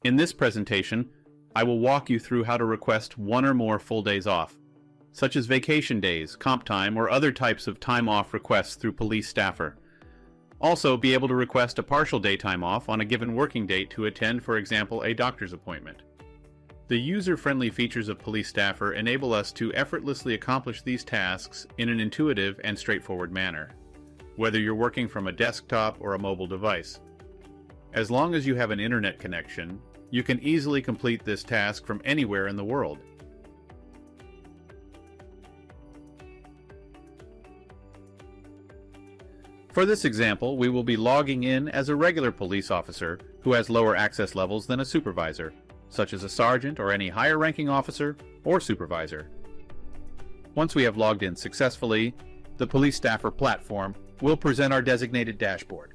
In this presentation, I will walk you through how to request one or more full days off, such as vacation days, comp time, or other types of time off requests through PoliceStaffer. Also, be able to request a partial day time off on a given working date to attend, for example, a doctor's appointment. The user-friendly features of PoliceStaffer enable us to effortlessly accomplish these tasks in an intuitive and straightforward manner, whether you're working from a desktop or a mobile device. As long as you have an internet connection, you can easily complete this task from anywhere in the world. For this example, we will be logging in as a regular police officer who has lower access levels than a supervisor, such as a sergeant or any higher ranking officer or supervisor. Once we have logged in successfully, the PoliceStaffer platform will present our designated dashboard.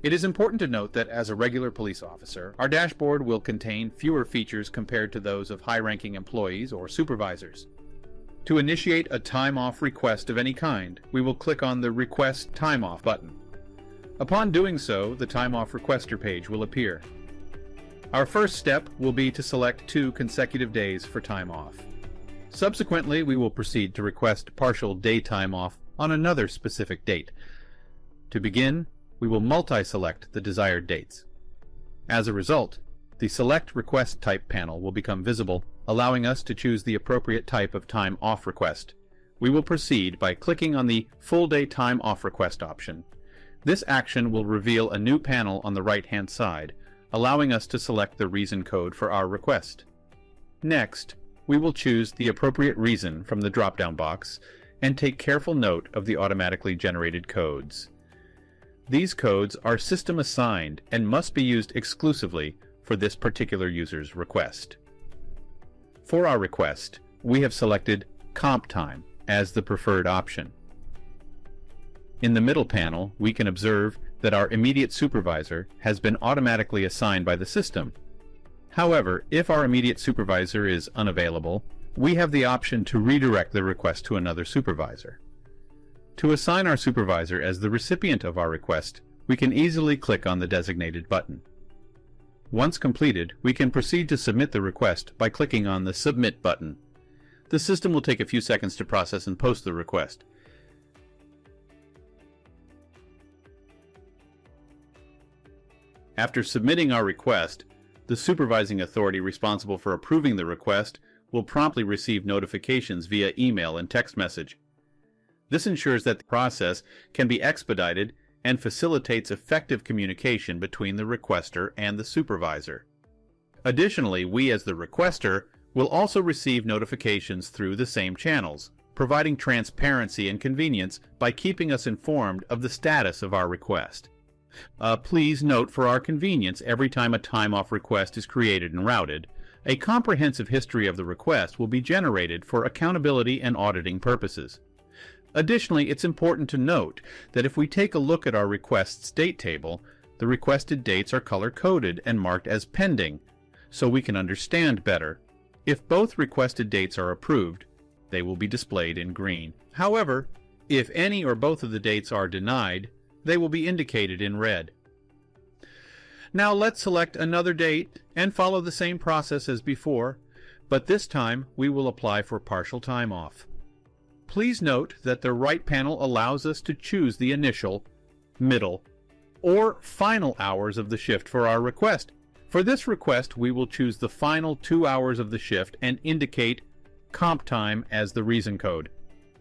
It is important to note that as a regular police officer, our dashboard will contain fewer features compared to those of high-ranking employees or supervisors. To initiate a time-off request of any kind, we will click on the Request Time Off button. Upon doing so, the Time Off Requester page will appear. Our first step will be to select 2 consecutive days for time off. Subsequently, we will proceed to request partial day time off on another specific date. To begin, we will multi-select the desired dates. As a result, the Select Request Type panel will become visible, allowing us to choose the appropriate type of time off request. We will proceed by clicking on the Full Day Time Off Request option. This action will reveal a new panel on the right-hand side, allowing us to select the reason code for our request. Next, we will choose the appropriate reason from the drop-down box and take careful note of the automatically generated codes. These codes are system assigned and must be used exclusively for this particular user's request. For our request, we have selected comp time as the preferred option. In the middle panel, we can observe that our immediate supervisor has been automatically assigned by the system. However, if our immediate supervisor is unavailable, we have the option to redirect the request to another supervisor. To assign our supervisor as the recipient of our request, we can easily click on the designated button. Once completed, we can proceed to submit the request by clicking on the Submit button. The system will take a few seconds to process and post the request. After submitting our request, the supervising authority responsible for approving the request will promptly receive notifications via email and text message. This ensures that the process can be expedited and facilitates effective communication between the requester and the supervisor. Additionally, we as the requester will also receive notifications through the same channels, providing transparency and convenience by keeping us informed of the status of our request. Please note, for our convenience, every time a time-off request is created and routed, a comprehensive history of the request will be generated for accountability and auditing purposes. Additionally, it's important to note that if we take a look at our requests date table, the requested dates are color-coded and marked as pending, so we can understand better. If both requested dates are approved, they will be displayed in green. However, if any or both of the dates are denied, they will be indicated in red. Now let's select another date and follow the same process as before, but this time we will apply for partial time off. Please note that the right panel allows us to choose the initial, middle, or final hours of the shift for our request. For this request, we will choose the final 2 hours of the shift and indicate comp time as the reason code.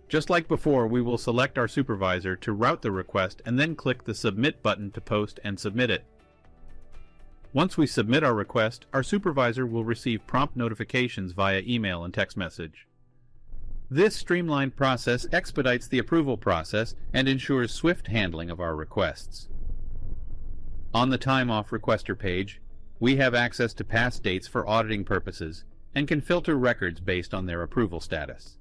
Just like before, we will select our supervisor to route the request and then click the Submit button to post and submit it. Once we submit our request, our supervisor will receive prompt notifications via email and text message. This streamlined process expedites the approval process and ensures swift handling of our requests. On the Time Off Requester page, we have access to past dates for auditing purposes and can filter records based on their approval status.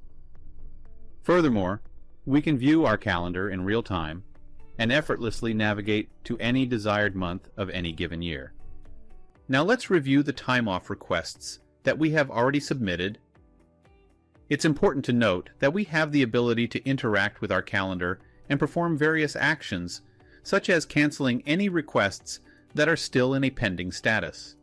Furthermore, we can view our calendar in real time and effortlessly navigate to any desired month of any given year. Now let's review the time-off requests that we have already submitted. It's important to note that we have the ability to interact with our calendar and perform various actions, such as canceling any requests that are still in a pending status.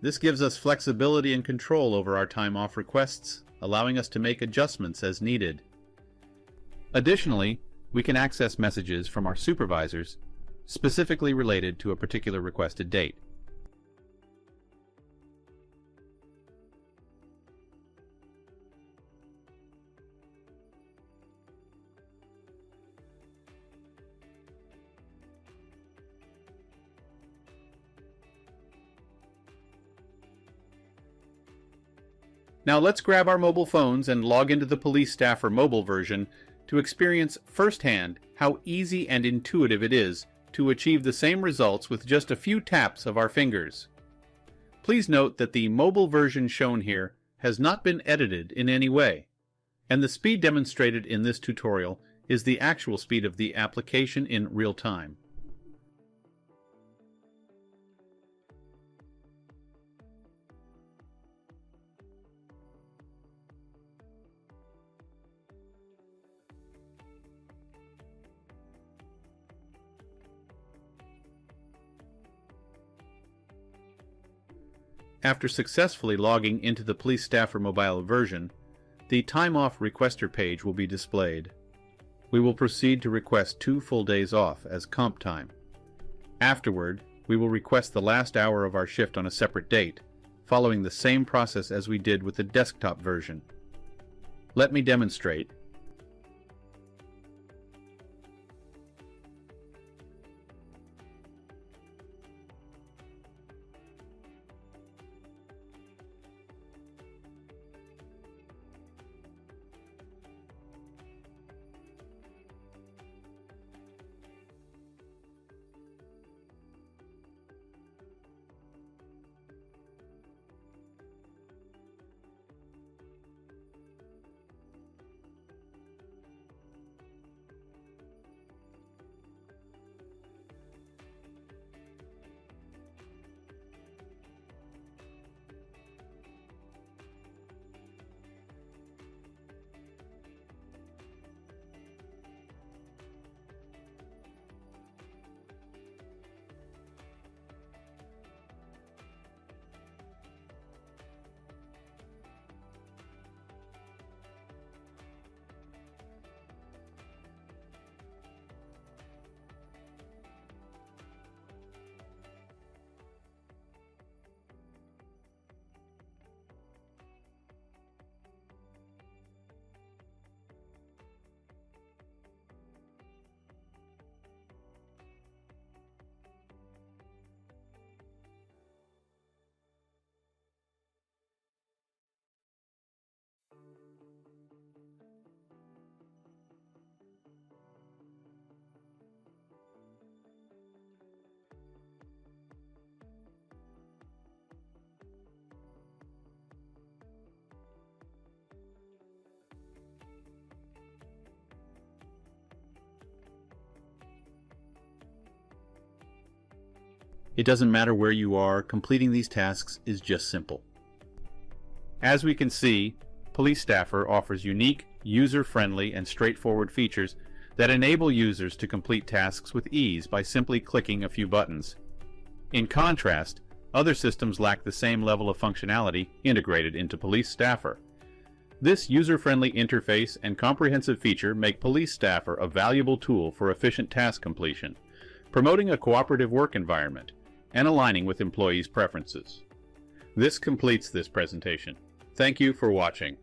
This gives us flexibility and control over our time off requests, allowing us to make adjustments as needed. Additionally, we can access messages from our supervisors specifically related to a particular requested date. Now let's grab our mobile phones and log into the PoliceStaffer mobile version to experience firsthand how easy and intuitive it is to achieve the same results with just a few taps of our fingers. Please note that the mobile version shown here has not been edited in any way, and the speed demonstrated in this tutorial is the actual speed of the application in real time. After successfully logging into the PoliceStaffer mobile version, the Time Off Requester page will be displayed. We will proceed to request 2 full days off as comp time. Afterward, we will request the last hour of our shift on a separate date, following the same process as we did with the desktop version. Let me demonstrate. It doesn't matter where you are, completing these tasks is just simple. As we can see, PoliceStaffer offers unique, user-friendly, and straightforward features that enable users to complete tasks with ease by simply clicking a few buttons. In contrast, other systems lack the same level of functionality integrated into PoliceStaffer. This user-friendly interface and comprehensive feature make PoliceStaffer a valuable tool for efficient task completion, promoting a cooperative work environment, and aligning with employees' preferences. This completes this presentation. Thank you for watching.